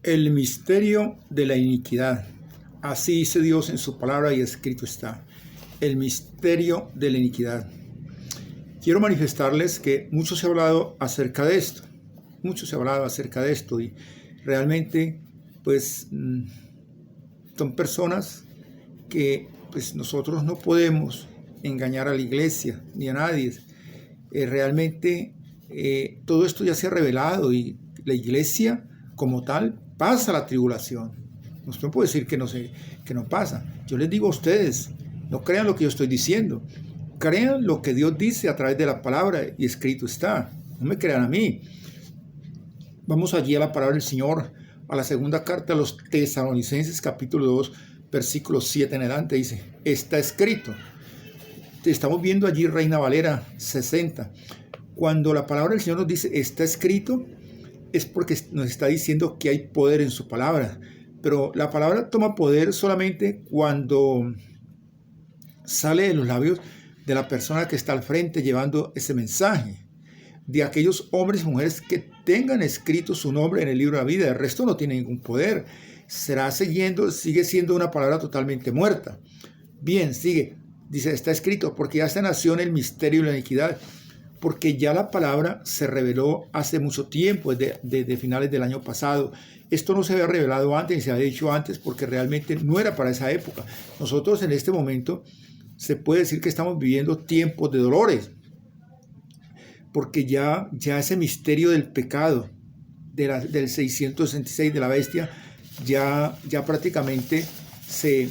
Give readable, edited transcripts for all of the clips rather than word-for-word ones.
El misterio de la iniquidad. Así dice Dios en su palabra y escrito está. El misterio de la iniquidad. Quiero manifestarles que mucho se ha hablado acerca de esto. Mucho se ha hablado acerca de esto y realmente pues son personas que pues nosotros no podemos engañar a la iglesia ni a nadie. Realmente todo esto ya se ha revelado y la iglesia como tal pasa la tribulación. Usted no puede decir que no pasa. Yo les digo a ustedes, no crean lo que yo estoy diciendo. Crean lo que Dios dice a través de la palabra y escrito está. No me crean a mí. Vamos allí a la palabra del Señor, a la segunda carta a los Tesalonicenses, capítulo 2, versículo 7 en adelante. Dice, está escrito. Estamos viendo allí Reina Valera 60. Cuando la palabra del Señor nos dice, está escrito, es porque nos está diciendo que hay poder en su palabra. Pero la palabra toma poder solamente cuando sale de los labios de la persona que está al frente llevando ese mensaje, de aquellos hombres y mujeres que tengan escrito su nombre en el libro de la vida. El resto no tiene ningún poder. Sigue siendo una palabra totalmente muerta. Bien, sigue. Dice, está escrito, porque ya se nació en el misterio de la iniquidad, porque ya la palabra se reveló hace mucho tiempo, desde finales del año pasado. Esto no se había revelado antes, ni se había dicho antes, porque realmente no era para esa época. Nosotros en este momento se puede decir que estamos viviendo tiempos de dolores, porque ya ese misterio del pecado, del 666 de la bestia, ya prácticamente se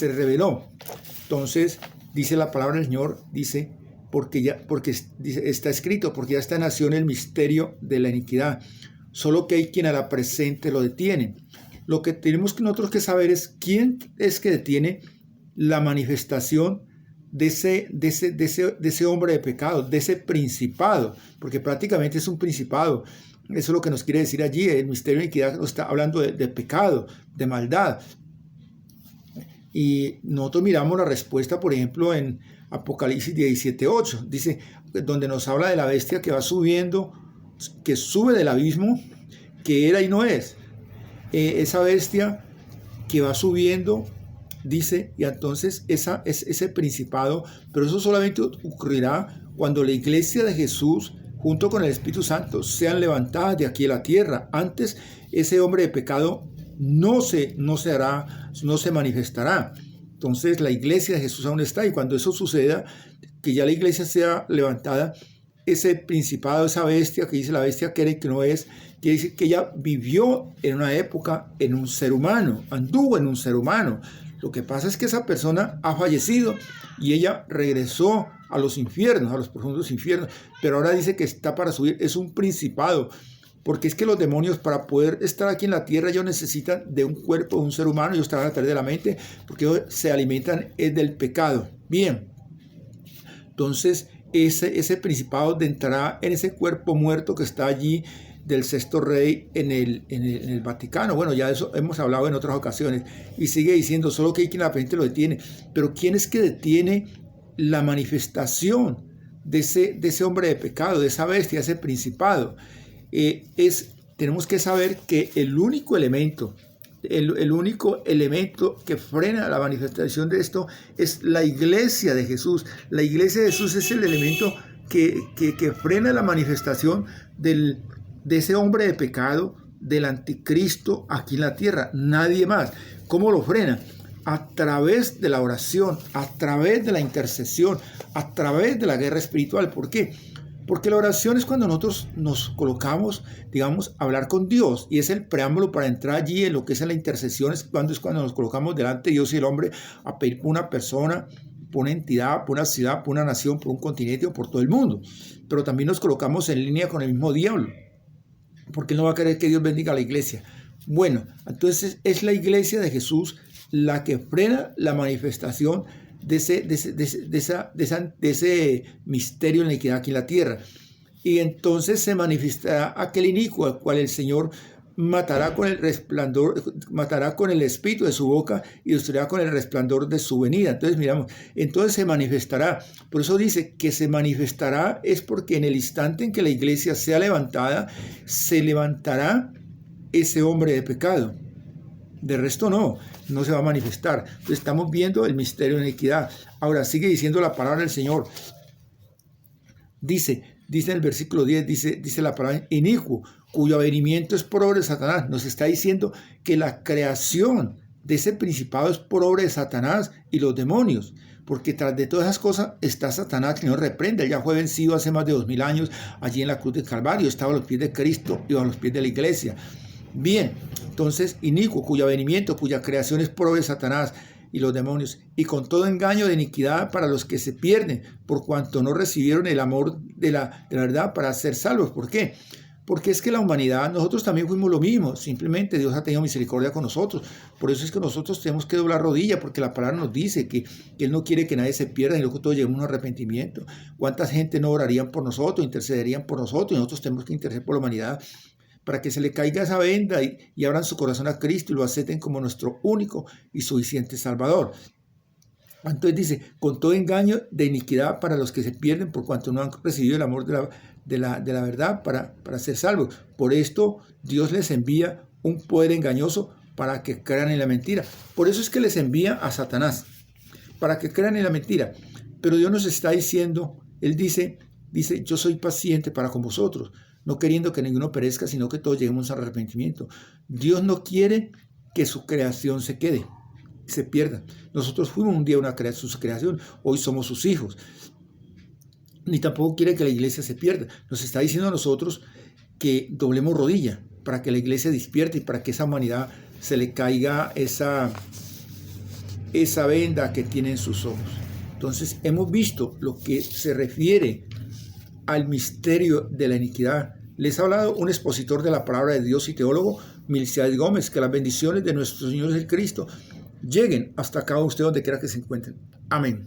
reveló. Entonces, dice la palabra del Señor, dice, porque dice, está escrito, porque ya está nación el misterio de la iniquidad, solo que hay quien a la presente lo detiene. Lo que tenemos nosotros que saber es quién es que detiene la manifestación de ese hombre de pecado, de ese principado, porque prácticamente es un principado. Eso es lo que nos quiere decir allí. El misterio de iniquidad nos está hablando de pecado, de maldad. Y nosotros miramos la respuesta, por ejemplo, en Apocalipsis 17:8, dice, donde nos habla de la bestia que va subiendo, que sube del abismo, que era y no es. Esa bestia que va subiendo, dice, y entonces ese principado, pero eso solamente ocurrirá cuando la iglesia de Jesús, junto con el Espíritu Santo, sean levantadas de aquí a la tierra. Antes, ese hombre de pecado no se manifestará. Entonces la iglesia de Jesús aún está, y cuando eso suceda, que ya la iglesia sea levantada, ese principado, esa bestia que dice la bestia que era y que no es, quiere decir que ella vivió en una época en un ser humano, anduvo en un ser humano. Lo que pasa es que esa persona ha fallecido y ella regresó a los infiernos, a los profundos infiernos, pero ahora dice que está para subir. Es un principado, porque es que los demonios, para poder estar aquí en la tierra, ellos necesitan de un cuerpo, de un ser humano. Ellos trabajan a través de la mente, porque ellos se alimentan del pecado. Bien, entonces ese principado entrará en ese cuerpo muerto que está allí del sexto rey en el Vaticano. Bueno, ya de eso hemos hablado en otras ocasiones. Y sigue diciendo, solo que hay quien la gente lo detiene. Pero ¿quién es que detiene la manifestación de ese hombre de pecado, de esa bestia, de ese principado? Tenemos que saber que el único elemento que frena la manifestación de esto es la iglesia de Jesús. La iglesia de Jesús es el elemento que frena la manifestación de ese hombre de pecado, del anticristo aquí en la tierra. Nadie más. ¿Cómo lo frena? A través de la oración, a través de la intercesión, a través de la guerra espiritual. ¿Por qué? Porque la oración es cuando nosotros nos colocamos, digamos, a hablar con Dios, y es el preámbulo para entrar allí en lo que es la intercesión. Es cuando nos colocamos delante de Dios y el hombre a pedir por una persona, por una entidad, por una ciudad, por una nación, por un continente o por todo el mundo. Pero también nos colocamos en línea con el mismo diablo, porque él no va a querer que Dios bendiga a la iglesia. Bueno, entonces es la iglesia de Jesús la que frena la manifestación de ese misterio de la iniquidad aquí en la tierra. Y entonces se manifestará aquel inicuo al cual el Señor matará con el espíritu de su boca y destruirá con el resplandor de su venida. Entonces miramos, entonces se manifestará. Por eso dice que se manifestará, es porque en el instante en que la iglesia sea levantada, se levantará ese hombre de pecado. De resto no se va a manifestar. Entonces estamos viendo el misterio de iniquidad. Ahora sigue diciendo la palabra del Señor. Dice en el versículo 10, dice la palabra inicuo, cuyo avenimiento es por obra de Satanás. Nos está diciendo que la creación de ese principado es por obra de Satanás y los demonios. Porque tras de todas esas cosas está Satanás, que no reprende. Él ya fue vencido hace más de 2000 años allí en la cruz del Calvario. Estaba a los pies de Cristo y a los pies de la iglesia. Bien, entonces inicuo, cuyo avenimiento, cuya creación es por obra de Satanás y los demonios, y con todo engaño de iniquidad para los que se pierden, por cuanto no recibieron el amor de la verdad para ser salvos. ¿Por qué? Porque es que la humanidad, nosotros también fuimos lo mismo, simplemente Dios ha tenido misericordia con nosotros. Por eso es que nosotros tenemos que doblar rodilla, porque la palabra nos dice que Él no quiere que nadie se pierda, y luego todos lleguemos a un arrepentimiento. ¿Cuánta gente no orarían por nosotros, intercederían por nosotros? Y nosotros tenemos que interceder por la humanidad, para que se le caiga esa venda y abran su corazón a Cristo y lo acepten como nuestro único y suficiente Salvador. Entonces dice, con todo engaño de iniquidad para los que se pierden, por cuanto no han recibido el amor de la verdad para ser salvos. Por esto Dios les envía un poder engañoso para que crean en la mentira. Por eso es que les envía a Satanás, para que crean en la mentira. Pero Dios nos está diciendo, Él dice, yo soy paciente para con vosotros, no queriendo que ninguno perezca, sino que todos lleguemos al arrepentimiento. Dios no quiere que su creación se quede, se pierda. Nosotros fuimos un día su creación, hoy somos sus hijos. Ni tampoco quiere que la iglesia se pierda. Nos está diciendo a nosotros que doblemos rodilla para que la iglesia despierte y para que esa humanidad se le caiga esa venda que tiene en sus ojos. Entonces hemos visto lo que se refiere al misterio de la iniquidad. Les ha hablado un expositor de la palabra de Dios y teólogo, Milcíades Gómez. Que las bendiciones de nuestro Señor Jesucristo lleguen hasta cada usted donde quiera que se encuentren. Amén.